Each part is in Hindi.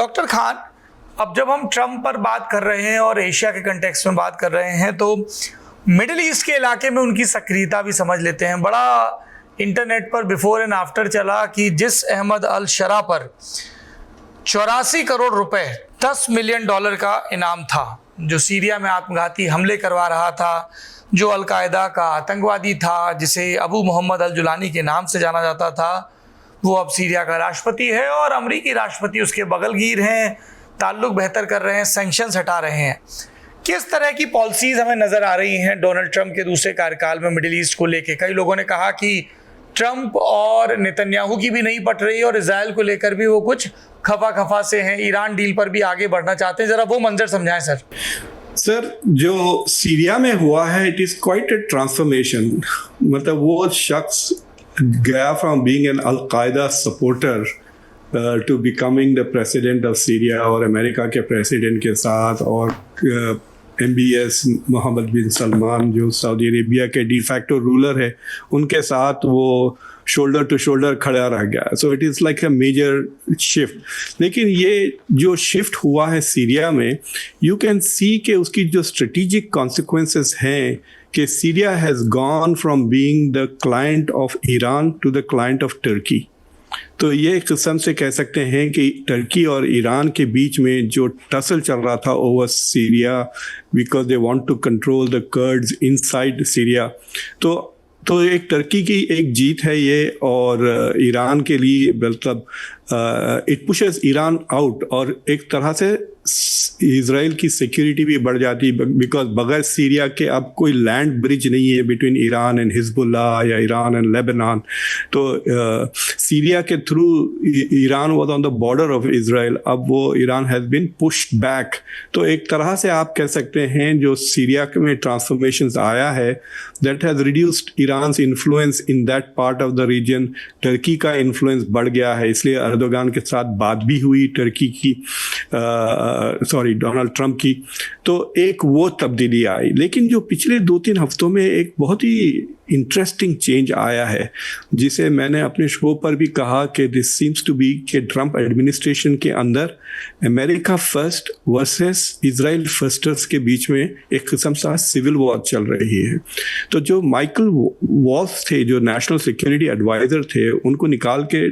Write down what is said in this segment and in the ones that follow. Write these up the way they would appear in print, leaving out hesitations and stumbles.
डॉक्टर खान, अब जब हम ट्रंप पर बात कर रहे हैं और एशिया के कंटेक्स्ट में बात कर रहे हैं तो मिडिल ईस्ट के इलाके में उनकी सक्रियता भी समझ लेते हैं। बड़ा इंटरनेट पर बिफोर एंड आफ्टर चला कि जिस अहमद अल शरा पर 84 करोड़ रुपए $10 मिलियन का इनाम था, जो सीरिया में आत्मघाती हमले करवा रहा था, जो अलकायदा का आतंकवादी था, जिसे अबू मोहम्मद अल जुलानी के नाम से जाना जाता था, वो अब सीरिया का राष्ट्रपति है और अमेरिकी राष्ट्रपति उसके बगलगीर हैं, ताल्लुक बेहतर कर रहे हैं, सैंक्शंस हटा रहे हैं। किस तरह की पॉलिसीज हमें नज़र आ रही हैं डोनाल्ड ट्रंप के दूसरे कार्यकाल में मिडिल ईस्ट को लेके? कई लोगों ने कहा कि ट्रंप और नेतन्याहू की भी नहीं पट रही और इजराइल को लेकर भी वो कुछ खफा से हैं, ईरान डील पर भी आगे बढ़ना चाहते हैं। ज़रा वो मंजर समझाएं सर। सर, जो सीरिया में हुआ है, it is quite a transformation. मतलब वो शख्स गया from being an al Qaeda supporter to becoming the president of Syria, और अमेरिका के प्रेसिडेंट के साथ और MBS मोहम्मद बिन सलमान जो सऊदी अरेबिया के डिफैक्टो रूलर है, उनके साथ वो शोल्डर टू शोल्डर खड़ा रह गया। So it is like a major shift. लेकिन ये जो शिफ्ट हुआ है सीरिया में, यू कैन सी कि उसकी जो स्ट्रेटेजिक कॉन्सिक्वेंसेस हैं कि Syria has gone from being the client of Iran to the client of Turkey. तो ये एक किस्म से कह सकते हैं कि टर्की और ईरान के बीच में जो टसल चल रहा था over Syria, because they want to control the Kurds inside Syria, तो एक टर्की की एक जीत है ये, और ईरान के लिए मतलब इट पुशेस ईरान आउट, और एक तरह से इज़राइल की सिक्योरिटी भी बढ़ जाती है, बिकॉज बगैर सीरिया के अब कोई लैंड ब्रिज नहीं है बिटवीन ईरान एंड हिजबुल्लाह या ईरान एंड लेबनान। तो सीरिया के through Iran was on the border of Israel, अब वो Iran has been pushed back. तो एक तरह से आप कह सकते हैं जो सीरिया में ट्रांसफॉर्मेशंस आया है, that has reduced Iran's influence in that part of the region. Turkey का इन्फ्लुएंस बढ़ गया है, इसलिए अर्दोगान के साथ बात भी हुई टर्की की, डोनाल्ड ट्रंप की। तो एक वो तब्दीली आई। लेकिन जो पिछले 2-3 हफ्तों में एक बहुत ही इंटरेस्टिंग चेंज आया है, जिसे मैंने अपने शो पर भी कहा कि दिस सीम्स टू बी कि ट्रंप एडमिनिस्ट्रेशन के अंदर अमेरिका फर्स्ट वर्सेस इजराइल फर्स्टर्स के बीच में एक किस्म सा सिविल वॉर चल रही है। तो जो माइकल वॉल्स थे, जो नेशनल सिक्योरिटी एडवाइज़र थे, उनको निकाल के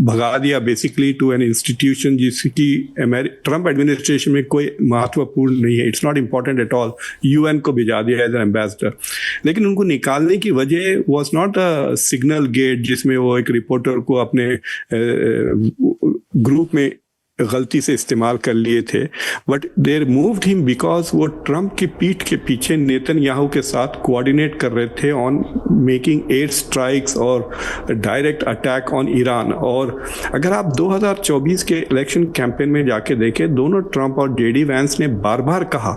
भगा दिया बेसिकली टू एन इंस्टीट्यूशन जिसकी ट्रंप एडमिनिस्ट्रेशन में कोई महत्वपूर्ण नहीं है, it's not important at all. UN को भेजा दिया एज एन एम्बेसडर। लेकिन उनको निकालने की वजह was not a signal gate जिसमें वो एक रिपोर्टर को अपने ग्रुप में गलती से इस्तेमाल कर लिए थे, but there moved him because वो ट्रंप की पीठ के पीछे नेतन्याहू के साथ कोऑर्डिनेट कर रहे थे ऑन मेकिंग एयर स्ट्राइक्स और डायरेक्ट अटैक ऑन ईरान। और अगर आप 2024 के इलेक्शन कैंपेन में जाके देखें, दोनों ट्रंप और JD वैंस ने बार बार कहा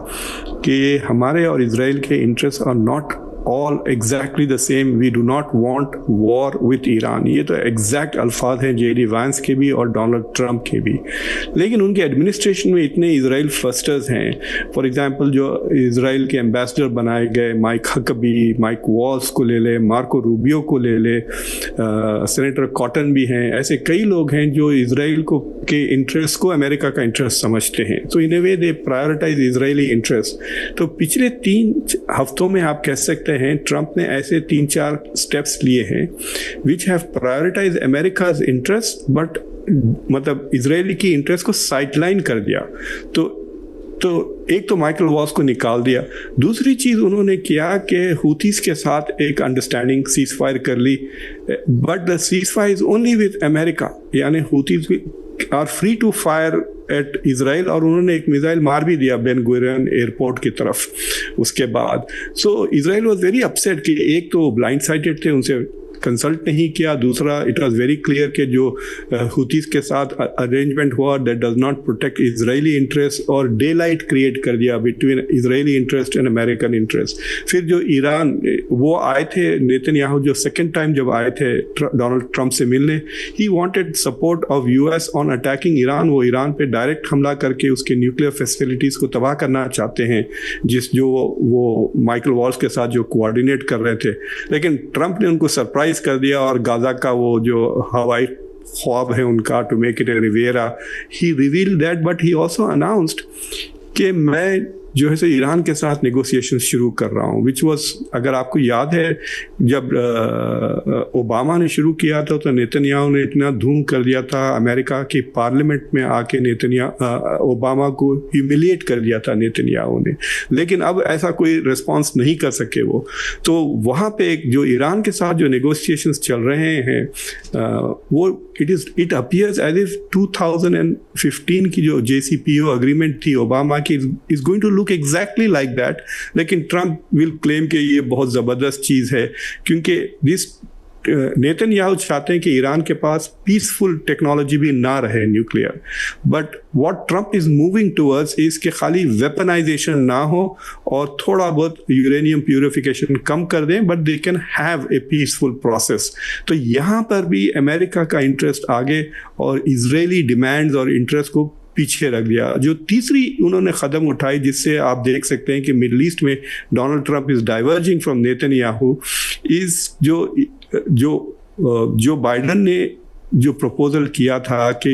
कि हमारे और इजराइल के interest are not all exactly the same, we do not want war with Iran। ये तो एग्जैक्ट अल्फाज हैं JD वैंस के भी और डोनाल्ड ट्रंप के भी। लेकिन उनके एडमिनिस्ट्रेशन में इतने इजराइल फर्स्टर्स हैं। फॉर एग्जांपल जो इजराइल के एम्बेसडर बनाए गए, माइक हकबी, माइक वॉल्स को ले ले, मार्को रूबियो को ले ले, सेनेटर कॉटन भी हैं, ऐसे कई लोग हैं जो इजराइल को के इंटरेस्ट को अमेरिका का इंटरेस्ट समझते हैं। तो इन ए वे दे प्रायोरिटाइज इजरायली इंटरेस्ट। तो पिछले 3 हफ्तों में आप कह सकते हैं ट्रंप ने ऐसे 3-4 स्टेप्स लिए हैं which have prioritize America's interest, but मतलब इजरायली की इंटरेस्ट को साइडलाइन कर दिया। तो एक तो माइकल वॉल्स को निकाल दिया। दूसरी चीज़ उन्होंने किया कि हुतीस के साथ एक अंडरस्टैंडिंग सीज फायर कर ली, but the ceasefire is only with America, यानी Houthis are free to fire at Israel, और उन्होंने एक मिसाइल मार भी दिया बेन गुरियन एयरपोर्ट की तरफ उसके बाद। सो इज़राइल वॉज वेरी अपसेट कि एक तो ब्लाइंड साइडेड थे, उनसे कंसल्ट नहीं किया, दूसरा इट वाज वेरी क्लियर कि जो हुतीस के साथ अरेंजमेंट हुआ that does not protect Israeli interest, और डे लाइट क्रिएट कर दिया between Israeli interest and American interest. फिर जो ईरान वो आए थे, नेतन्याहू जो सेकेंड टाइम जब आए थे डोनाल्ड ट्रंप से मिलने, he wanted support of US on attacking Iran. वो ईरान पे डायरेक्ट हमला करके उसके न्यूक्लियर फैसिलिटीज़ को तबाह करना चाहते हैं, जो वो माइकल वॉल्स के साथ जो कोऑर्डिनेट कर रहे थे। लेकिन ट्रंप ने उनको सरप्राइज कर दिया और गाजा का वो जो हवाई ख्वाब है उनका to make it a riviera, he revealed that, but he also announced कि मैं जो है सो ईरान के साथ नेगोशिएशन शुरू कर रहा हूँ, विच वॉज, अगर आपको याद है जब ओबामा ने शुरू किया था तो नेतन्याहू ने इतना धूम कर दिया था, अमेरिका की पार्लियामेंट में आके ओबामा को ह्यूमिलिएट कर दिया था नेतन्याहू ने, लेकिन अब ऐसा कोई रिस्पॉन्स नहीं कर सके वो। तो वहाँ पे एक जो ईरान के साथ जो नेगोशिएशंस चल रहे हैं वो इट अपीयर्स एज इफ 2015 की जो JCPO अग्रीमेंट थी ओबामा की is going to look exactly like that, लेकिन ट्रंप विल क्लेम कि ये बहुत ज़बरदस्त चीज़ है क्योंकि नेतन्याहू चाहते हैं कि ईरान के पास पीसफुल टेक्नोलॉजी भी ना रहे nuclear, but what Trump is moving towards is कि खाली वेपनाइजेशन ना हो और थोड़ा बहुत यूरेनियम प्यूरिफिकेशन कम कर दें, but they can have a peaceful process. तो यहाँ पर भी अमेरिका का इंटरेस्ट आगे और इजरायली डिमांड्स और इंटरेस्ट को पीछे रख दिया। जो तीसरी उन्होंने कदम उठाई जिससे आप देख सकते हैं कि मिडल ईस्ट में Donald Trump is diverging from Netanyahu, is जो बाइडन ने जो प्रपोजल किया था कि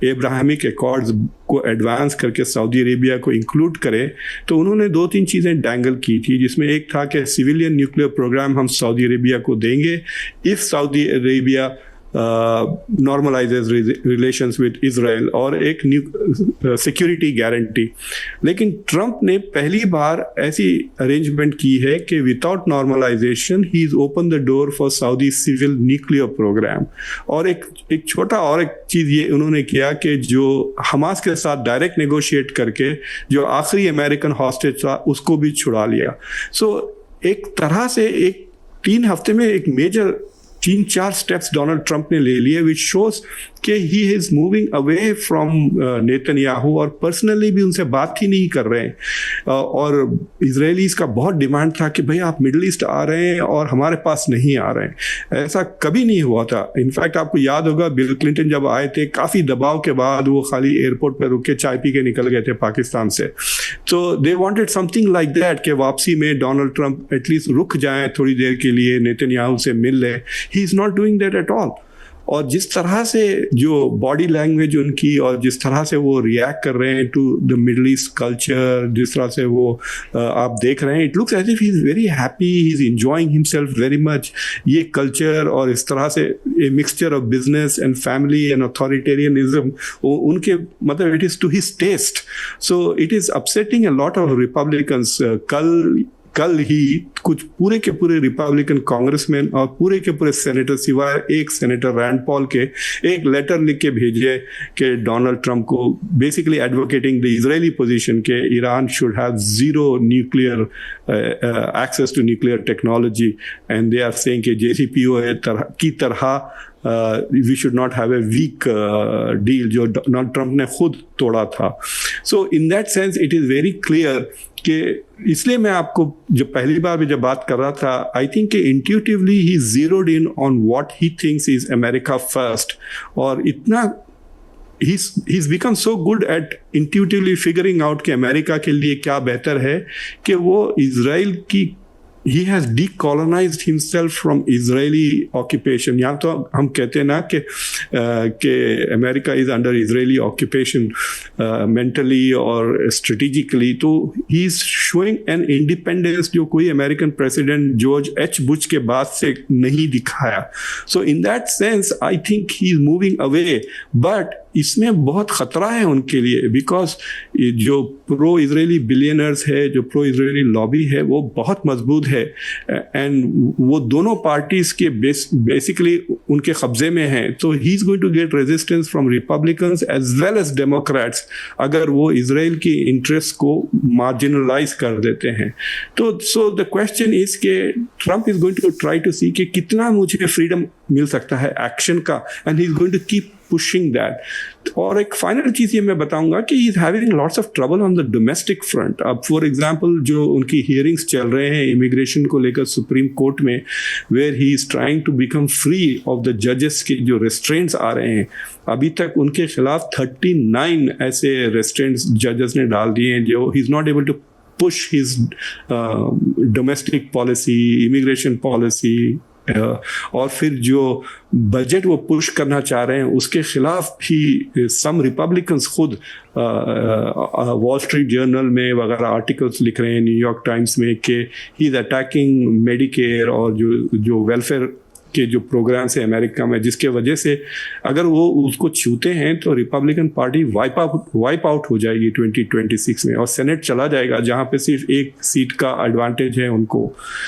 एब्राहमिक अकॉर्ड्स को एडवांस करके सऊदी अरेबिया को इंक्लूड करें, तो उन्होंने 2-3 चीज़ें डैंगल की थी, जिसमें एक था कि सिविलियन न्यूक्लियर प्रोग्राम हम सऊदी अरेबिया को देंगे if Saudi Arabia normalises relations with Israel, और एक सिक्योरिटी गारंटी। लेकिन ट्रंप ने पहली बार ऐसी अरेंजमेंट की है कि without normalisation he is open the door for Saudi civil nuclear programme. और एक छोटा और एक चीज़ ये उन्होंने किया कि जो हमास के साथ डायरेक्ट नेगोशिएट करके जो आखिरी अमेरिकन हॉस्टेज था उसको भी छुड़ा लिया। सो एक तरह से एक 3 हफ्ते में एक मेजर 3-4 स्टेप्स डोनाल्ड ट्रंप ने ले लिए, विच शोज कि ही is moving away from Netanyahu, और पर्सनली भी उनसे बात ही नहीं कर रहे हैं। और इजरायलीज का बहुत डिमांड था कि भाई आप मिडल ईस्ट आ रहे हैं और हमारे पास नहीं आ रहे हैं, ऐसा कभी नहीं हुआ था। इनफैक्ट आपको याद होगा बिल क्लिंटन जब आए थे, काफ़ी दबाव के बाद वो खाली एयरपोर्ट पर रुक के चाय पी के निकल गए थे पाकिस्तान से। तो they wanted something like that कि वापसी में डोनाल्ड ट्रंप एटलीस्ट रुक जाएं थोड़ी देर के लिए, नेतन्याहू से मिल लें। He is not doing that at all. और जिस तरह से जो बॉडी लैंग्वेज उनकी और जिस तरह से वो रिएक्ट कर रहे हैं to the Middle East culture, जिस तरह से वो आप देख रहे हैं, it looks as if he is very happy, he is enjoying himself very much. ये कल्चर और इस तरह से a mixture of business and family and authoritarianism उनके मतलब it is to his taste. So it is upsetting a lot of Republicans. कल ही कुछ पूरे के पूरे रिपब्लिकन कांग्रेसमैन और पूरे के पूरे सेनेटर सिवाय एक सेनेटर रैंड पॉल के एक लेटर लिख के भेजे कि डोनाल्ड ट्रंप को basically advocating the Israeli position के Iran should have zero nuclear access to nuclear technology, and they are saying कि JCPO की तरह we should not have a weak deal जो डोनाल्ड ट्रंप ने खुद तोड़ा था। So in that sense it is very clear कि इसलिए मैं आपको जब पहली बार भी जब बात कर रहा था, आई थिंक कि intuitively he zeroed in on what he thinks is America first, और इतना he's become so good at intuitively figuring out कि अमेरिका के लिए क्या बेहतर है कि वो इजराइल की he has decolonized himself from Israeli occupation। यहाँ तो हम कहते हैं ना कि America is under Israeli occupation mentally और स्ट्रेटेजिकली, तो he is showing an independence जो कोई American president George H. Bush के बाद से नहीं दिखाया। So in that sense I think he is moving away, but इसमें बहुत ख़तरा है उनके लिए, बिकॉज जो प्रो इजरायली बिलियनर्स है, जो प्रो इजरायली लॉबी है, वो बहुत मजबूत है, एंड वो दोनों पार्टीज़ के बेसिकली उनके कब्जे में है। तो he is going to get resistance from Republicans as well as Democrats अगर वो इजराइल की इंटरेस्ट को मार्जिनलाइज कर देते हैं। तो सो द क्वेश्चन इज के Trump is going to try to see कि कितना मुझे फ्रीडम मिल सकता है एक्शन का, and he is going to keep pushing that। और एक फाइनल चीज़ ये मैं बताऊंगा कि he is having lots of trouble on the domestic front। अब फॉर एग्जांपल जो उनकी हियरिंग्स चल रहे हैं इमिग्रेशन को लेकर सुप्रीम कोर्ट में, where he is trying to become free of the judges के जो restraints आ रहे हैं, अभी तक उनके खिलाफ 39 ऐसे restraints जजेस ने डाल दिए हैं जो he is not able to push his domestic policy, immigration policy, और फिर जो बजट वो पुश करना चाह रहे हैं उसके खिलाफ भी सम रिपब्लिकन्स खुद वॉल स्ट्रीट जर्नल में वगैरह आर्टिकल्स लिख रहे हैं, न्यूयॉर्क टाइम्स में, कि ही इज अटैकिंग मेडिकेयर और जो वेलफेयर के जो प्रोग्राम्स है अमेरिका में, जिसके वजह से अगर वो उसको छूते हैं तो रिपब्लिकन पार्टी वाइप आउट हो जाएगी 2026 में और सेनेट चला जाएगा जहां पे सिर्फ एक सीट का एडवांटेज है उनको।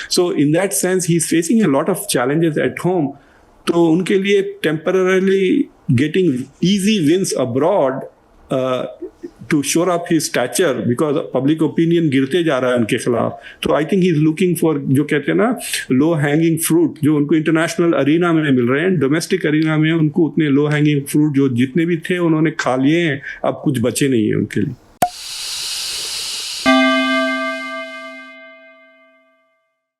So in that sense he is facing a lot of challenges at home. तो उनके लिए temporarily getting easy wins abroad to shore up his stature, because public opinion गिरते जा रहा है उनके खिलाफ। तो I think he is looking for, जो कहते हैं ना, लो हैंगिंग फ्रूट, जो उनको इंटरनेशनल अरीना में मिल रहे हैं। डोमेस्टिक अरीना में उनको उतने लो हैंगिंग फ्रूट जो जितने भी थे उन्होंने खा लिए हैं, अब कुछ बचे नहीं है उनके लिए।